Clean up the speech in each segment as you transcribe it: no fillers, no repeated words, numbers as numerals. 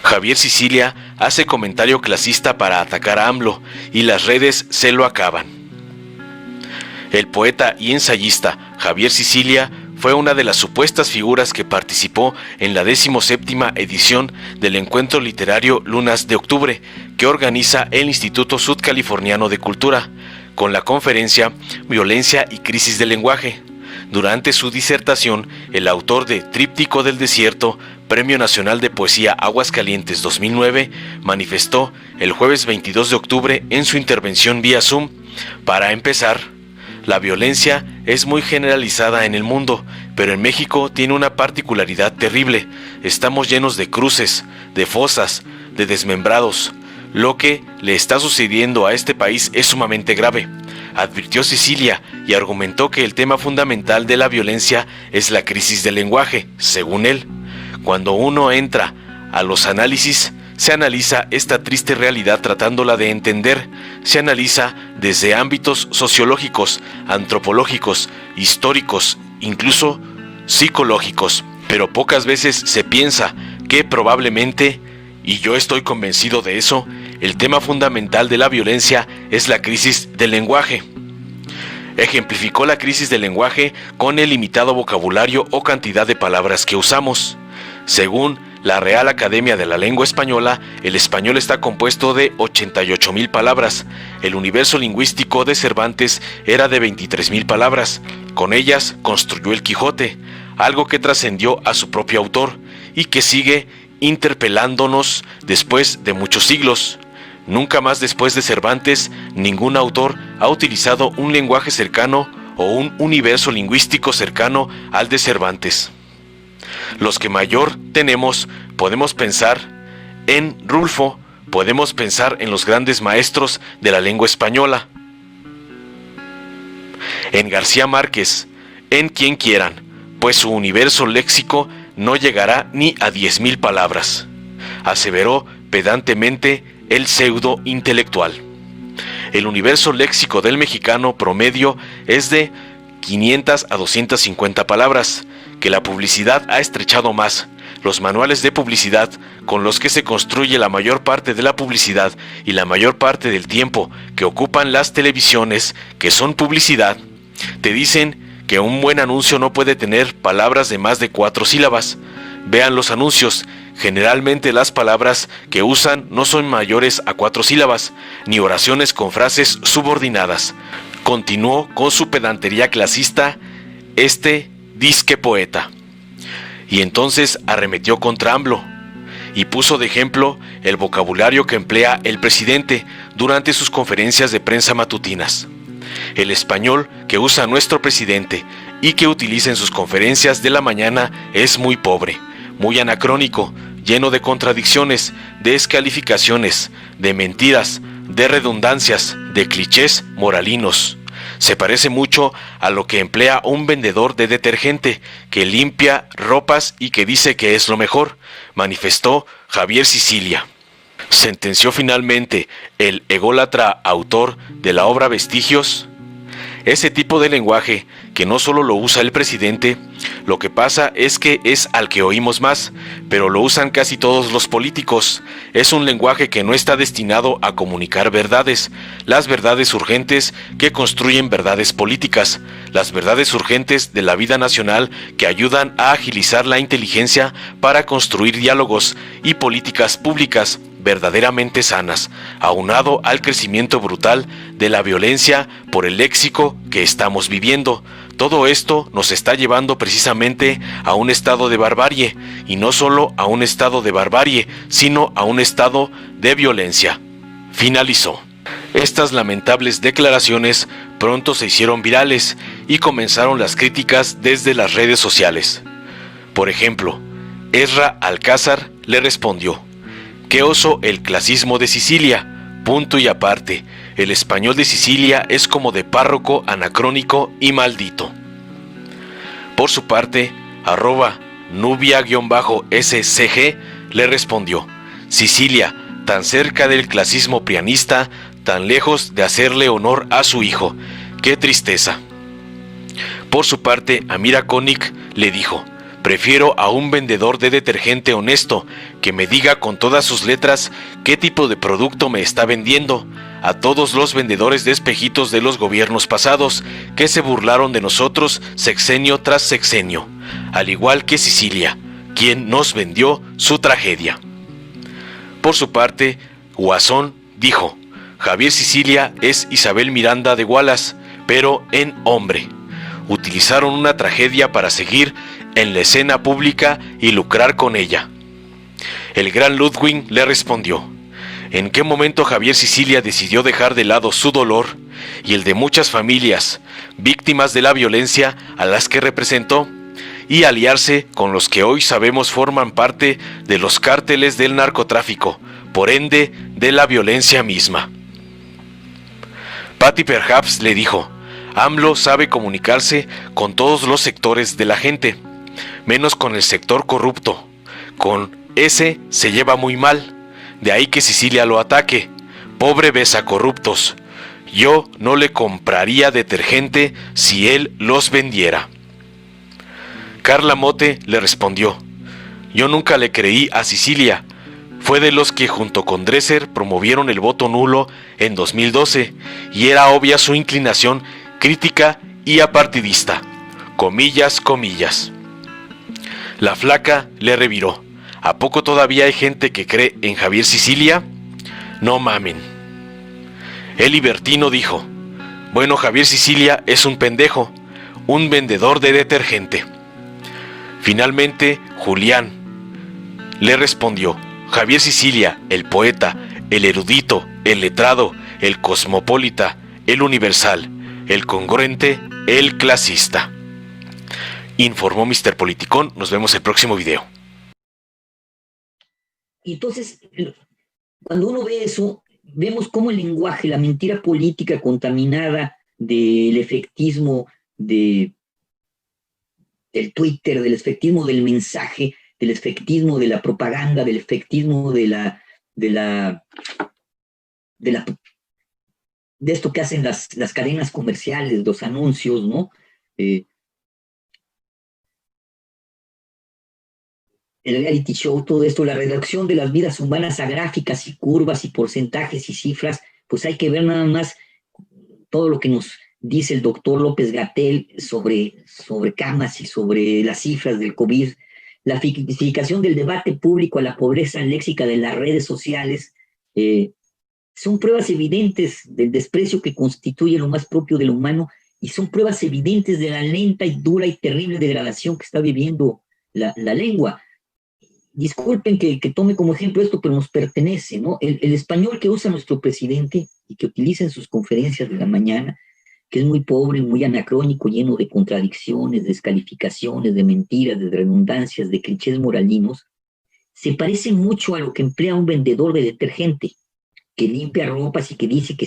Javier Sicilia hace comentario clasista para atacar a AMLO y las redes se lo acaban. El poeta y ensayista Javier Sicilia fue una de las supuestas figuras que participó en la 17ª edición del encuentro literario Lunas de Octubre, que organiza el Instituto Sudcaliforniano de Cultura, con la conferencia Violencia y Crisis del Lenguaje. Durante su disertación, el autor de Tríptico del Desierto, Premio Nacional de Poesía Aguascalientes 2009, manifestó el jueves 22 de octubre en su intervención vía Zoom: para empezar, la violencia es muy generalizada en el mundo, pero en México tiene una particularidad terrible. Estamos llenos de cruces, de fosas, de desmembrados. Lo que le está sucediendo a este país es sumamente grave, advirtió Sicilia, y argumentó que el tema fundamental de la violencia es la crisis del lenguaje, según él. Cuando uno entra a los análisis, se analiza esta triste realidad tratándola de entender. Se analiza desde ámbitos sociológicos, antropológicos, históricos, incluso psicológicos. Pero pocas veces se piensa que probablemente, y yo estoy convencido de eso, el tema fundamental de la violencia es la crisis del lenguaje. Ejemplificó la crisis del lenguaje con el limitado vocabulario o cantidad de palabras que usamos. Según la Real Academia de la Lengua Española, el español está compuesto de 88,000 palabras. El universo lingüístico de Cervantes era de 23,000 palabras. Con ellas construyó el Quijote, algo que trascendió a su propio autor y que sigue interpelándonos después de muchos siglos. Nunca más después de Cervantes, ningún autor ha utilizado un lenguaje cercano o un universo lingüístico cercano al de Cervantes. Los que mayor tenemos, podemos pensar en Rulfo, podemos pensar en los grandes maestros de la lengua española, en García Márquez, en quien quieran, pues su universo léxico no llegará ni a 10,000 palabras, aseveró pedantemente el pseudo intelectual. El universo léxico del mexicano promedio es de 500 a 250 palabras, que la publicidad ha estrechado más. Los manuales de publicidad, con los que se construye la mayor parte de la publicidad y la mayor parte del tiempo que ocupan las televisiones, que son publicidad, te dicen que un buen anuncio no puede tener palabras de más de 4 sílabas. Vean los anuncios. Generalmente las palabras que usan no son mayores a 4 sílabas, ni oraciones con frases subordinadas. Continuó con su pedantería clasista este disque poeta. Y entonces arremetió contra AMLO y puso de ejemplo el vocabulario que emplea el presidente durante sus conferencias de prensa matutinas. El español que usa nuestro presidente y que utiliza en sus conferencias de la mañana es muy pobre, muy anacrónico, lleno de contradicciones, de descalificaciones, de mentiras, de redundancias, de clichés moralinos. Se parece mucho a lo que emplea un vendedor de detergente que limpia ropas y que dice que es lo mejor, manifestó Javier Sicilia. Sentenció finalmente el ególatra autor de la obra Vestigios: ese tipo de lenguaje, que no solo lo usa el presidente, lo que pasa es que es al que oímos más, pero lo usan casi todos los políticos. Es un lenguaje que no está destinado a comunicar verdades, las verdades urgentes que construyen verdades políticas, las verdades urgentes de la vida nacional que ayudan a agilizar la inteligencia para construir diálogos y políticas públicas verdaderamente sanas, aunado al crecimiento brutal de la violencia por el léxico que estamos viviendo. Todo esto nos está llevando precisamente a un estado de barbarie, y no solo a un estado de barbarie, sino a un estado de violencia, finalizó. Estas lamentables declaraciones pronto se hicieron virales y comenzaron las críticas desde las redes sociales. Por ejemplo, Ezra Alcázar le respondió: ¡qué oso el clasismo de Sicilia! Punto y aparte, el español de Sicilia es como de párroco, anacrónico y maldito. Por su parte, @nubia_scg le respondió: Sicilia, tan cerca del clasismo prianista, tan lejos de hacerle honor a su hijo. ¡Qué tristeza! Por su parte, Amira Konik le dijo: prefiero a un vendedor de detergente honesto, que me diga con todas sus letras qué tipo de producto me está vendiendo, a todos los vendedores de espejitos de los gobiernos pasados que se burlaron de nosotros sexenio tras sexenio, al igual que Sicilia, quien nos vendió su tragedia. Por su parte, Guasón dijo: Javier Sicilia es Isabel Miranda de Wallace, pero en hombre. Utilizaron una tragedia para seguir en la escena pública y lucrar con ella. El gran Ludwig le respondió: ¿en qué momento Javier Sicilia decidió dejar de lado su dolor y el de muchas familias víctimas de la violencia a las que representó y aliarse con los que hoy sabemos forman parte de los cárteles del narcotráfico, por ende de la violencia misma? Patty Perhaps le dijo: AMLO sabe comunicarse con todos los sectores de la gente, menos con el sector corrupto. Con ese se lleva muy mal, de ahí que Sicilia lo ataque. Pobre besa corruptos. Yo no le compraría detergente si él los vendiera. Carla Motte le respondió: yo nunca le creí a Sicilia. Fue de los que junto con Dresser promovieron el voto nulo en 2012 y era obvia su inclinación crítica y apartidista. Comillas, comillas. La flaca le reviró: ¿a poco todavía hay gente que cree en Javier Sicilia? No mamen. El libertino dijo: bueno, Javier Sicilia es un pendejo, un vendedor de detergente. Finalmente, Julián le respondió: Javier Sicilia, el poeta, el erudito, el letrado, el cosmopolita, el universal, el congruente, el clasista. Informó Mr. Politicón. Nos vemos el próximo video. Y entonces, cuando uno ve eso, vemos cómo el lenguaje, la mentira política contaminada del efectismo del Twitter, del efectismo del mensaje, del efectismo de la propaganda, del efectismo de esto que hacen las cadenas comerciales, los anuncios, ¿no? El reality show, todo esto, la reducción de las vidas humanas a gráficas y curvas y porcentajes y cifras, pues hay que ver nada más todo lo que nos dice el doctor López-Gatell sobre camas y sobre las cifras del COVID, la simplificación del debate público a la pobreza léxica de las redes sociales, son pruebas evidentes del desprecio que constituye lo más propio del humano y son pruebas evidentes de la lenta y dura y terrible degradación que está viviendo la lengua. Disculpen que tome como ejemplo esto, pero nos pertenece, ¿no? El español que usa nuestro presidente y que utiliza en sus conferencias de la mañana, que es muy pobre, muy anacrónico, lleno de contradicciones, descalificaciones, de mentiras, de redundancias, de clichés moralinos, se parece mucho a lo que emplea un vendedor de detergente, que limpia ropas y que dice que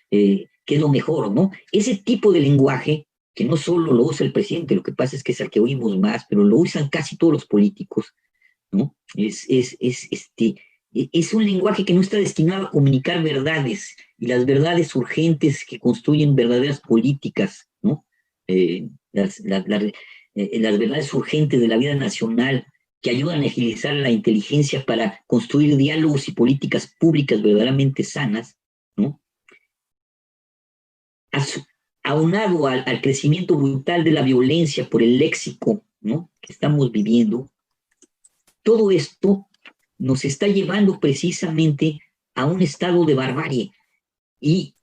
que es lo mejor, ¿no? Ese tipo de lenguaje, que no solo lo usa el presidente, lo que pasa es que es el que oímos más, pero lo usan casi todos los políticos, ¿no? Es un lenguaje que no está destinado a comunicar verdades, y las verdades urgentes que construyen verdaderas políticas, ¿no? Las verdades urgentes de la vida nacional que ayudan a agilizar la inteligencia para construir diálogos y políticas públicas verdaderamente sanas, ¿no? Aunado al crecimiento brutal de la violencia por el léxico, ¿no?, que estamos viviendo, todo esto nos está llevando precisamente a un estado de barbarie, y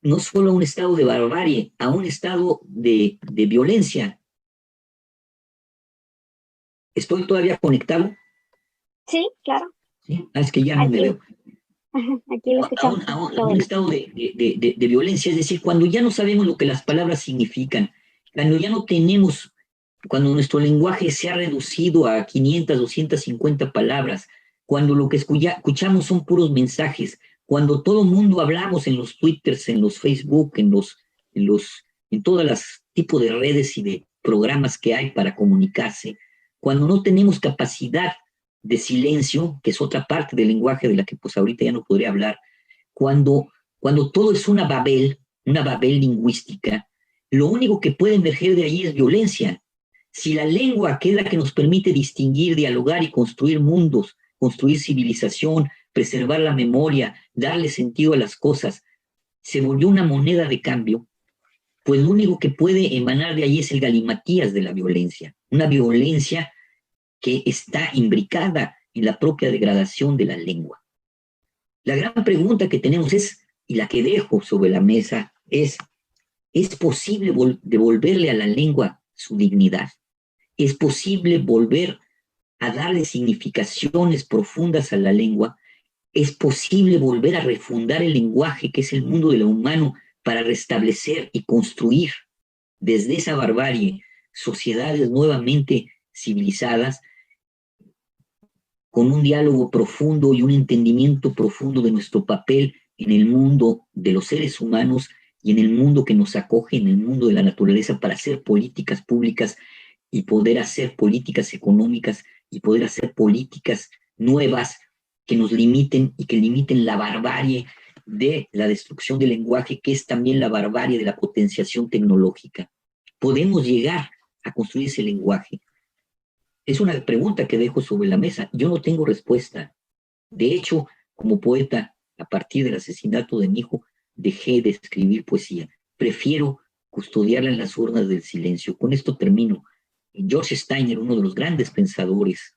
no solo a un estado de barbarie, a un estado de violencia. ¿Estoy todavía conectado? Sí, claro. ¿Sí? Es que ya no me veo. Aquí lo escuchamos. A un estado de violencia, es decir, cuando ya no sabemos lo que las palabras significan, cuando ya no tenemos, cuando nuestro lenguaje se ha reducido a 500, 250 palabras, cuando lo que escuchamos son puros mensajes, cuando todo el mundo hablamos en los Twitters, en los Facebook, en todas las tipos de redes y de programas que hay para comunicarse, cuando no tenemos capacidad de silencio, que es otra parte del lenguaje de la que pues ahorita ya no podría hablar, cuando todo es una Babel lingüística, lo único que puede emerger de ahí es violencia. Si la lengua, que es la que nos permite distinguir, dialogar y construir mundos, construir civilización, preservar la memoria, darle sentido a las cosas, se volvió una moneda de cambio, pues lo único que puede emanar de ahí es el galimatías de la violencia, una violencia que está imbricada en la propia degradación de la lengua. La gran pregunta que tenemos es, y la que dejo sobre la mesa, ¿es posible devolverle a la lengua su dignidad? ¿Es posible volver a darle significaciones profundas a la lengua? ¿Es posible volver a refundar el lenguaje, que es el mundo de lo humano, para restablecer y construir desde esa barbarie sociedades nuevamente civilizadas, con un diálogo profundo y un entendimiento profundo de nuestro papel en el mundo de los seres humanos y en el mundo que nos acoge, en el mundo de la naturaleza, para hacer políticas públicas y poder hacer políticas económicas y poder hacer políticas nuevas que nos limiten y que limiten la barbarie de la destrucción del lenguaje, que es también la barbarie de la potenciación tecnológica? ¿Podemos llegar a construir ese lenguaje? Es una pregunta que dejo sobre la mesa. Yo no tengo respuesta. De hecho, como poeta, a partir del asesinato de mi hijo, dejé de escribir poesía. Prefiero custodiarla en las urnas del silencio. Con esto termino. George Steiner, uno de los grandes pensadores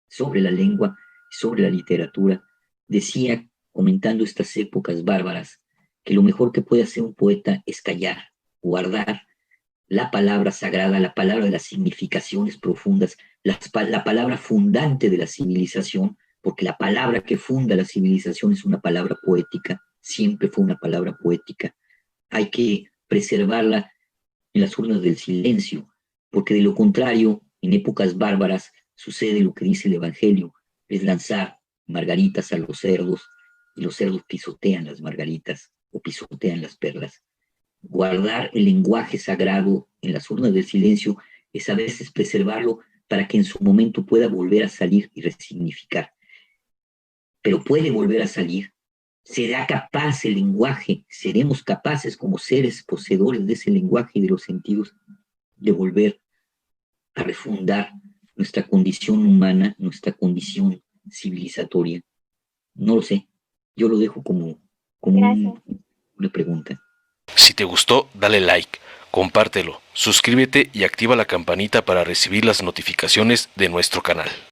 sobre la lengua y sobre la literatura, decía, comentando estas épocas bárbaras, que lo mejor que puede hacer un poeta es callar, guardar la palabra sagrada, la palabra de las significaciones profundas, la palabra fundante de la civilización, porque la palabra que funda la civilización es una palabra poética, siempre fue una palabra poética. Hay que preservarla en las urnas del silencio, porque de lo contrario, en épocas bárbaras, sucede lo que dice el Evangelio, es lanzar margaritas a los cerdos, y los cerdos pisotean las margaritas o pisotean las perlas. Guardar el lenguaje sagrado en las urnas del silencio es a veces preservarlo para que en su momento pueda volver a salir y resignificar. Pero puede volver a salir. ¿Será capaz el lenguaje? ¿Seremos capaces como seres poseedores de ese lenguaje y de los sentidos de volver a refundar nuestra condición humana, nuestra condición civilizatoria? No lo sé. Yo lo dejo como una pregunta. Si te gustó, dale like, compártelo, suscríbete y activa la campanita para recibir las notificaciones de nuestro canal.